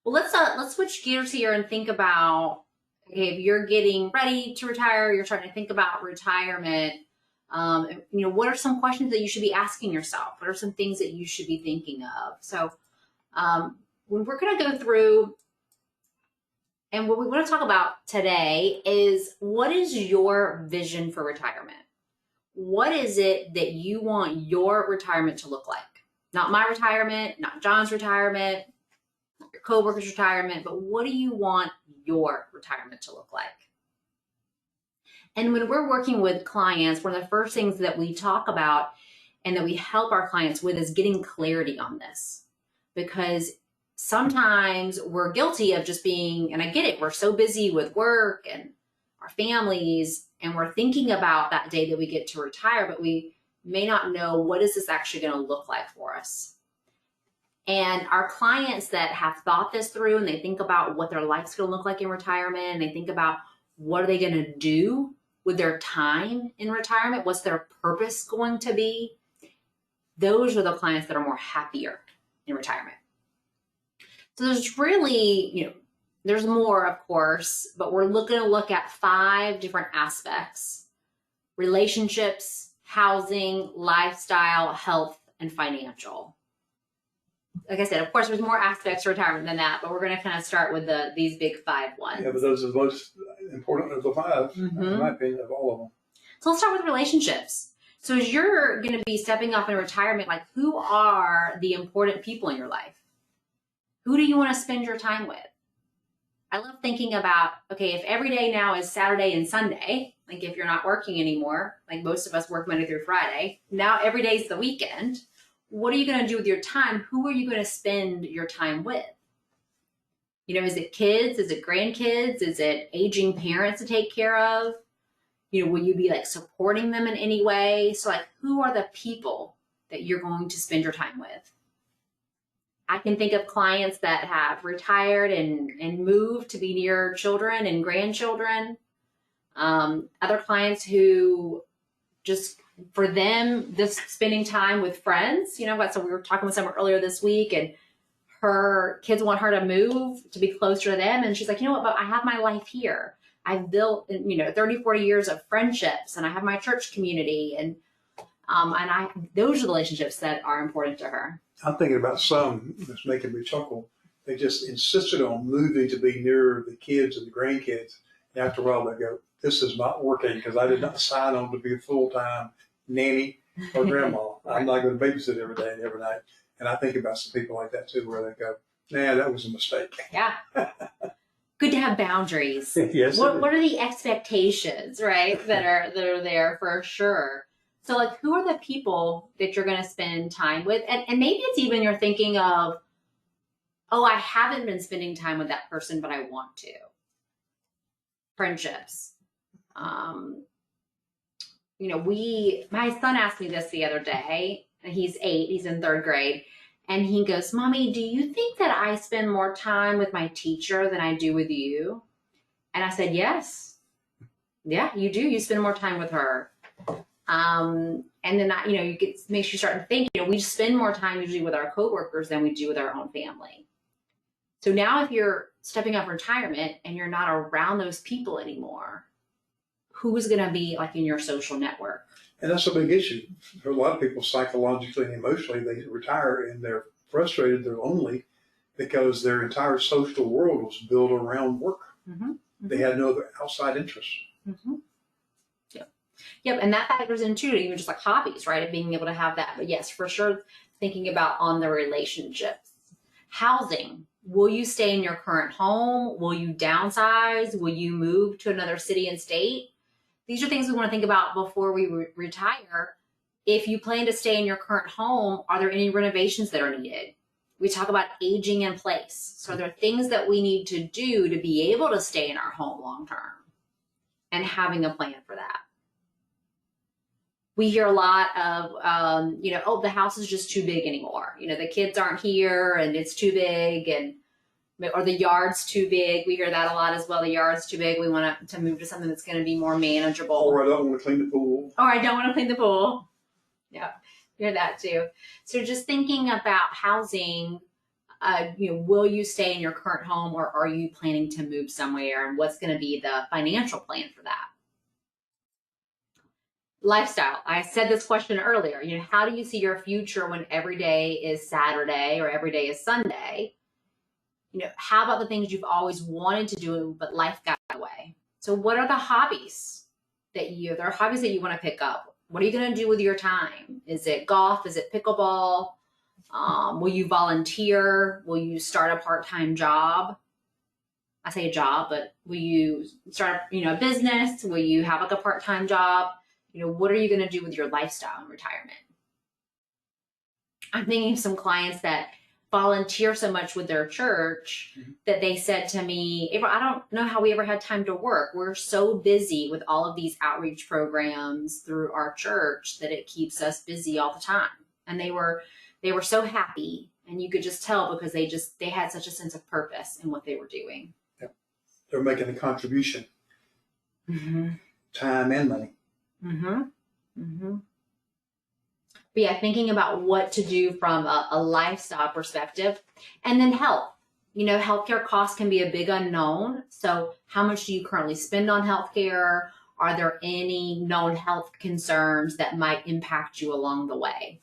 Well, let's switch gears here and think about, okay, if you're getting ready to retire, you're starting to think about retirement, what are some questions that you should be asking yourself? What are some things that you should be thinking of? So when we're going to go through, and what we want to talk about today is, what is your vision for retirement? What is it that you want your retirement to look like? Not my retirement, not John's retirement, not your coworker's retirement, but what do you want your retirement to look like? And when we're working with clients, one of the first things that we talk about and that we help our clients with is getting clarity on this. Because sometimes we're guilty of just being, and I get it, we're so busy with work and our families, and we're thinking about that day that we get to retire, but we may not know, what is this actually going to look like for us? And our clients that have thought this through and they think about what their life's going to look like in retirement, and they think about what are they going to do with their time in retirement, what's their purpose going to be, those are the clients that are more happier in retirement. So there's really, there's more, of course, but we're going to look at 5 different aspects: relationships, housing, lifestyle, health, and financial. Like I said, of course, there's more aspects to retirement than that, but we're going to kind of start with these big 5 ones. Yeah, but those are the most important of the 5, in my opinion, of all of them. So let's start with relationships. So as you're going to be stepping off in retirement, like, who are the important people in your life? Who do you want to spend your time with? I love thinking about, okay, if every day now is Saturday and Sunday, like if you're not working anymore, like most of us work Monday through Friday, now every day is the weekend. What are you going to do with your time? Who are you going to spend your time with? Is it kids? Is it grandkids? Is it aging parents to take care of? Will you be like supporting them in any way? So like, who are the people that you're going to spend your time with? I can think of clients that have retired and moved to be near children and grandchildren. Other clients who just, for them, this spending time with friends, so we were talking with someone earlier this week, and her kids want her to move to be closer to them. And she's like, but I have my life here. I've built, 30, 40 years of friendships, and I have my church community. And those are the relationships that are important to her. I'm thinking about some that's making me chuckle. They just insisted on moving to be near the kids and the grandkids. And after a while, they go, this is not working because I did not sign on to be a full-time nanny or grandma. I'm not going to babysit every day and every night. And I think about some people like that too, where they go, nah, that was a mistake. Yeah. Good to have boundaries. Yes. What are the expectations, right, that are there for sure? So like, who are the people that you're going to spend time with? And maybe it's even you're thinking of, oh, I haven't been spending time with that person, but I want to. Friendships. My son asked me this the other day. He's 8, he's in 3rd grade. And he goes, Mommy, do you think that I spend more time with my teacher than I do with you? And I said, yes. Yeah, you do. You spend more time with her. And then that, makes you start to think, we spend more time usually with our coworkers than we do with our own family. So now if you're stepping off retirement and you're not around those people anymore, who's going to be like in your social network? And that's a big issue. For a lot of people, psychologically and emotionally, they retire and they're frustrated, they're lonely, because their entire social world was built around work. Mm-hmm. They had no other outside interests. Mm-hmm. Yep, and that factors into even just like hobbies, right? Of being able to have that. But yes, for sure, thinking about on the relationships. Housing. Will you stay in your current home? Will you downsize? Will you move to another city and state? These are things we want to think about before we retire. If you plan to stay in your current home, are there any renovations that are needed? We talk about aging in place. So are there things that we need to do to be able to stay in our home long term? And having a plan for that. We hear a lot of, oh, the house is just too big anymore. The kids aren't here and it's too big, or the yard's too big. We hear that a lot as well. The yard's too big. We want to move to something that's going to be more manageable. Or I don't want to clean the pool. Or I don't want to clean the pool. Yeah, hear that too. So just thinking about housing, will you stay in your current home or are you planning to move somewhere? And what's going to be the financial plan for that? Lifestyle. I said this question earlier. How do you see your future when every day is Saturday or every day is Sunday? How about the things you've always wanted to do, but life got in the way? So what are the hobbies there are hobbies that you want to pick up? What are you going to do with your time? Is it golf? Is it pickleball? Will you volunteer? Will you start a part-time job? I say a job, but will you start, a business? Will you have like a part-time job? What are you going to do with your lifestyle in retirement? I'm thinking of some clients that volunteer so much with their church that they said to me, April, I don't know how we ever had time to work. We're so busy with all of these outreach programs through our church that it keeps us busy all the time. And they were so happy, and you could just tell because they had such a sense of purpose in what they were doing. Yep. They're making a contribution, time and money. But yeah, thinking about what to do from a lifestyle perspective. And then health. Healthcare costs can be a big unknown. So how much do you currently spend on healthcare? Are there any known health concerns that might impact you along the way?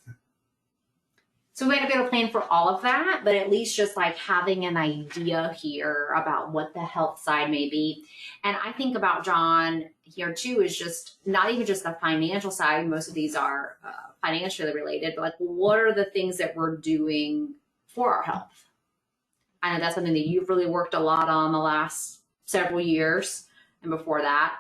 So we got to be able to plan for all of that, but at least just like having an idea here about what the health side may be. And I think about John here too is just not even just the financial side. Most of these are financially related, but like what are the things that we're doing for our health? I know that's something that you've really worked a lot on the last several years and before that.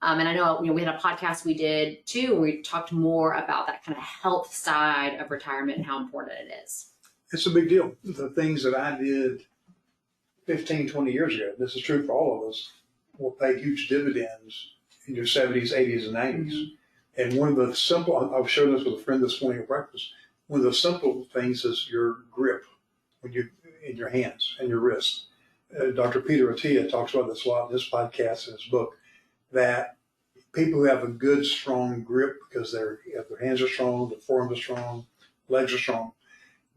And I know, we had a podcast we did too, where we talked more about that kind of health side of retirement and how important it is. It's a big deal. The things that I did 15, 20 years ago, this is true for all of us, will pay huge dividends in your 70s, 80s, and 90s. And one of the simple, I was sharing this with a friend this morning at breakfast, one of the simple things is your grip when you in your hands and your wrists. Dr. Peter Attia talks about this a lot in his podcast and his book, that people who have a good, strong grip because their hands are strong, their forearms are strong, legs are strong,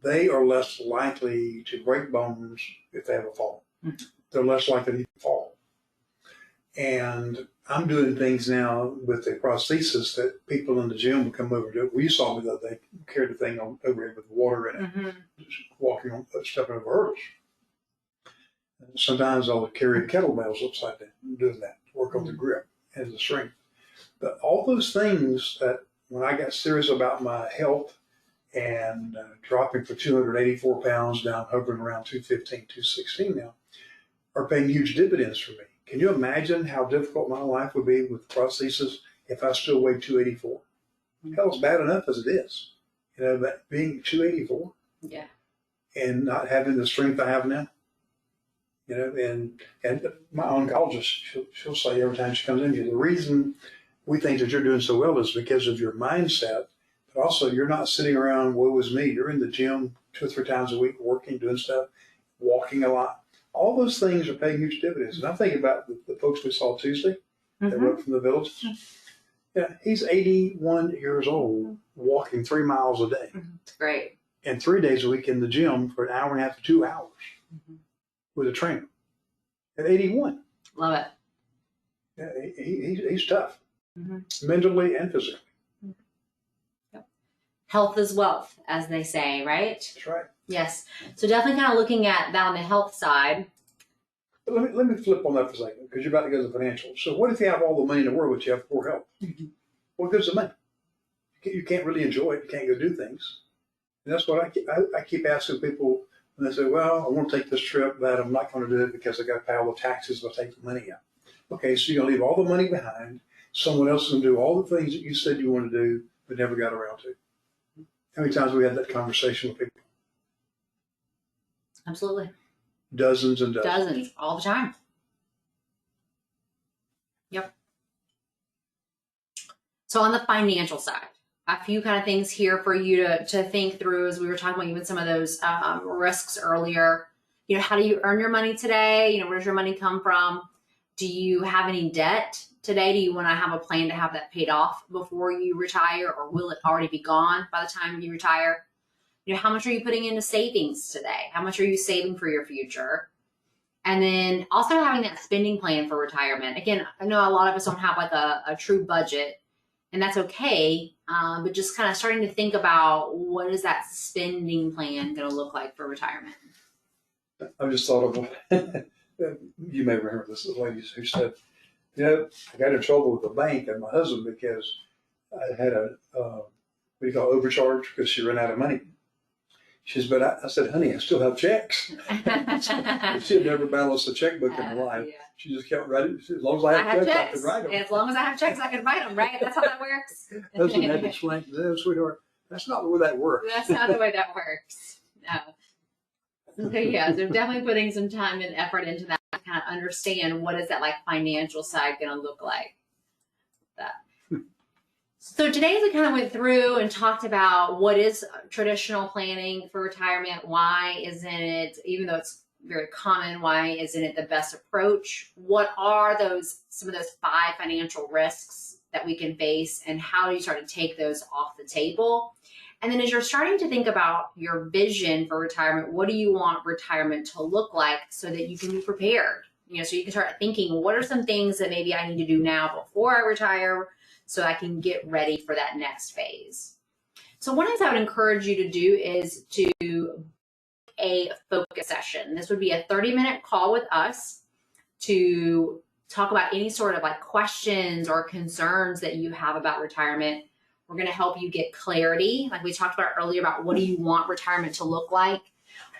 they are less likely to break bones if they have a fall. They're less likely to fall. And I'm doing things now with the prosthesis that people in the gym will come over to. We saw me that they carried the thing over it with water in it, just walking on, stepping over hurdles. And sometimes I'll carry kettlebells upside down, doing that to work on the grip and the strength. But all those things that when I got serious about my health and dropping for 284 pounds down, hovering around 215, 216 now, are paying huge dividends for me. Can you imagine how difficult my life would be with prosthesis if I still weighed 284? Hell, it's bad enough as it is. But being 284 and not having the strength I have now. And my oncologist, she'll say every time she comes in here, the reason we think that you're doing so well is because of your mindset, but also you're not sitting around, woe is me. You're in the gym 2 or 3 times a week, working, doing stuff, walking a lot. All those things are paying huge dividends. And I'm thinking about the folks we saw Tuesday that wrote from the village. Yeah, he's 81 years old, walking 3 miles a day. It's great. And 3 days a week in the gym for an hour and a half to 2 hours with a trainer at 81. Love it. Yeah, he's tough, mentally and physically. Health is wealth, as they say, right? That's right. Yes. So definitely kind of looking at that on the health side. But let me flip on that for a second, because you're about to go to the financial. So what if you have all the money in the world, but you have poor health? Mm-hmm. What good's the money? You can't really enjoy it. You can't go do things. And that's what I keep asking people when they say, well, I want to take this trip, but I'm not going to do it because I got to pay all the taxes if I take the money out. Okay, so you're going to leave all the money behind. Someone else is going to do all the things that you said you want to do, but never got around to. How many times have we had that conversation with people? Absolutely. Dozens and dozens. Dozens, all the time. Yep. So on the financial side, a few kind of things here for you to think through as we were talking about even some of those risks earlier. You know, how do you earn your money today? You know, where does your money come from? Do you have any debt today? Do you want to have a plan to have that paid off before you retire, or will it already be gone by the time you retire? You know, how much are you putting into savings today? How much are you saving for your future? And then also having that spending plan for retirement. Again, I know a lot of us don't have like a true budget, and that's okay. But just kind of starting to think about what is that spending plan going to look like for retirement? I just thought of, you may remember this lady who said, you know, I got in trouble with the bank and my husband because I had a, what do you call it, overcharge because she ran out of money. She says, but I said, honey, I still have checks. She had never balanced a checkbook in her life. Yeah. She just kept writing. As long as I have checks, I could write them. As long as I have checks, I can write them, right? That's how that works. Husband had to explain to them, sweetheart, that's not the way that works. That's not the way that works. No. So yeah, so definitely putting some time and effort into that to kind of understand what is that like financial side going to look like. That. So today we kind of went through and talked about what is traditional planning for retirement. Why isn't it, even though it's very common, why isn't it the best approach? What are some of those 5 financial risks that we can face, and how do you start to take those off the table? And then as you're starting to think about your vision for retirement, what do you want retirement to look like so that you can be prepared? You know, so you can start thinking, what are some things that maybe I need to do now before I retire so I can get ready for that next phase? So one thing I would encourage you to do is to book a focus session. This would be a 30-minute call with us to talk about any sort of like questions or concerns that you have about retirement. We're going to help you get clarity, like we talked about earlier, about what do you want retirement to look like.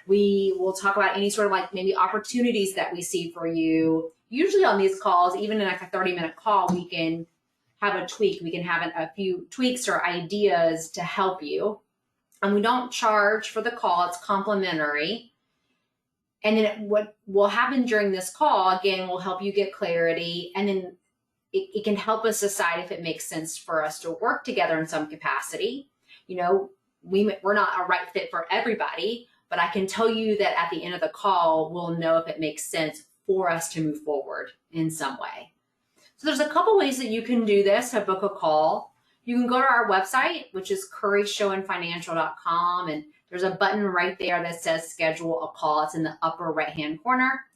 We will talk about any sort of like maybe opportunities that we see for you. Usually on these calls, even in like a 30-minute call, we can have a tweak. We can have a few tweaks or ideas to help you. And we don't charge for the call. It's complimentary. And then what will happen during this call, again, will help you get clarity. And then it can help us decide if it makes sense for us to work together in some capacity. You know, we're not a right fit for everybody, but I can tell you that at the end of the call, we'll know if it makes sense for us to move forward in some way. So there's a couple ways that you can do this to book a call. You can go to our website, which is curryschoenfinancial.com, and there's a button right there that says schedule a call. It's in the upper right-hand corner.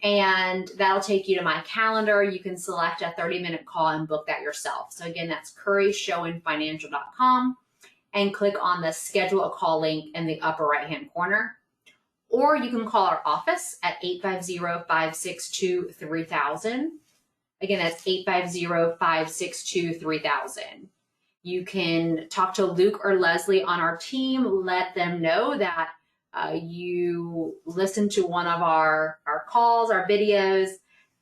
And that'll take you to my calendar. You can select a 30-minute call and book that yourself. So again, that's curryschoenfinancial.com, and click on the schedule a call link in the upper right-hand corner. Or you can call our office at 850-562-3000. Again, that's 850-562-3000. You can talk to Luke or Leslie on our team. Let them know that you listen to one of our calls, our videos,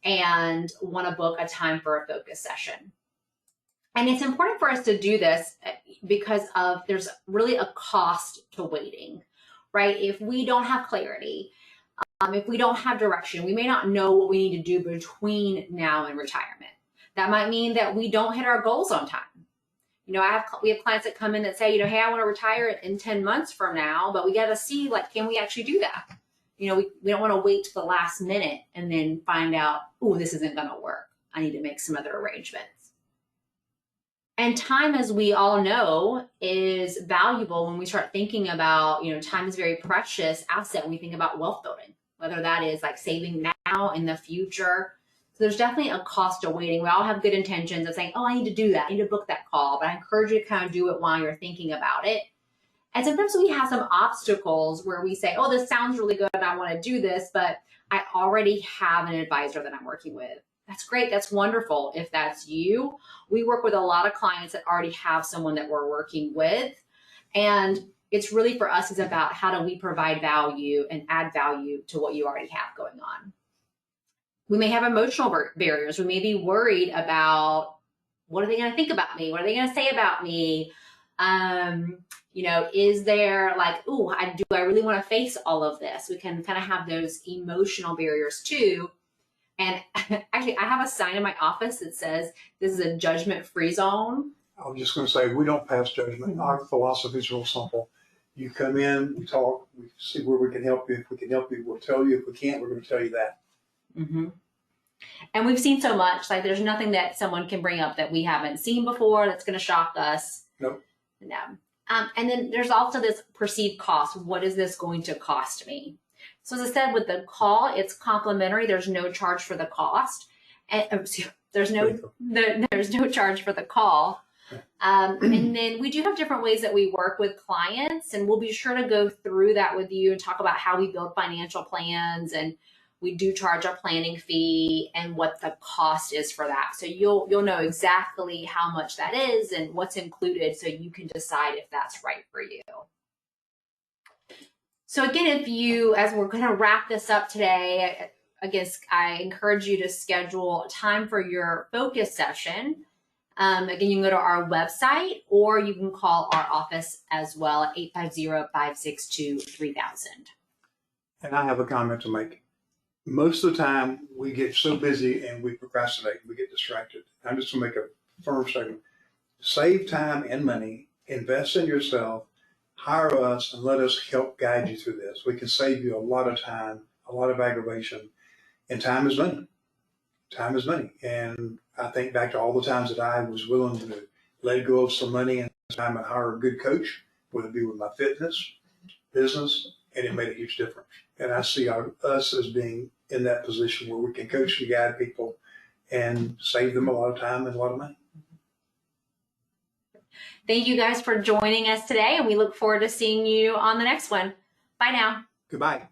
and want to book a time for a focus session. And it's important for us to do this because there's really a cost to waiting, right? If we don't have clarity, if we don't have direction, we may not know what we need to do between now and retirement. That might mean that we don't hit our goals on time. You know, we have clients that come in that say, you know, hey, I want to retire in 10 months from now, but we got to see, like, can we actually do that? You know, we don't want to wait to the last minute and then find out, oh, this isn't going to work. I need to make some other arrangements. And time, as we all know, is valuable when we start thinking about, you know, time is a very precious asset when we think about wealth building, whether that is like saving now in the future. So there's definitely a cost to waiting. We all have good intentions of saying, oh, I need to do that. I need to book that call. But I encourage you to kind of do it while you're thinking about it. And sometimes we have some obstacles where we say, oh, this sounds really good and I want to do this, but I already have an advisor that I'm working with. That's great. That's wonderful. If that's you, we work with a lot of clients that already have someone that we're working with. And it's really for us is about how do we provide value and add value to what you already have going on. We may have emotional barriers. We may be worried about what are they going to think about me? What are they going to say about me? Is there like, do I really want to face all of this? We can kind of have those emotional barriers too. And actually, I have a sign in my office that says this is a judgment-free zone. I was just going to say, we don't pass judgment. Mm-hmm. Our philosophy is real simple. You come in, we talk, we see where we can help you. If we can help you, we'll tell you. If we can't, we're going to tell you that. Mm-hmm. And we've seen so much, like there's nothing that someone can bring up that we haven't seen before that's going to shock us. Nope. No. And then there's also this perceived cost. What is this going to cost me? So as I said, with the call, it's complimentary. There's no charge for the cost. And there's no charge for the call. And then we do have different ways that we work with clients, and we'll be sure to go through that with you and talk about how we build financial plans, and we do charge a planning fee and what the cost is for that. So you'll know exactly how much that is and what's included, so you can decide if that's right for you. So again, as we're going to wrap this up today, I encourage you to schedule time for your focus session. Again, you can go to our website, or you can call our office as well at 850-562-3000. And I have a comment to make. Most of the time, we get so busy and we procrastinate, we get distracted. I'm just going to make a firm statement. Save time and money, invest in yourself, hire us, and let us help guide you through this. We can save you a lot of time, a lot of aggravation, and time is money. Time is money. And I think back to all the times that I was willing to let go of some money and time and hire a good coach, whether it be with my fitness, business, and it made a huge difference. And I see us as being in that position where we can coach and guide people and save them a lot of time and a lot of money. Thank you guys for joining us today, and we look forward to seeing you on the next one. Bye now. Goodbye.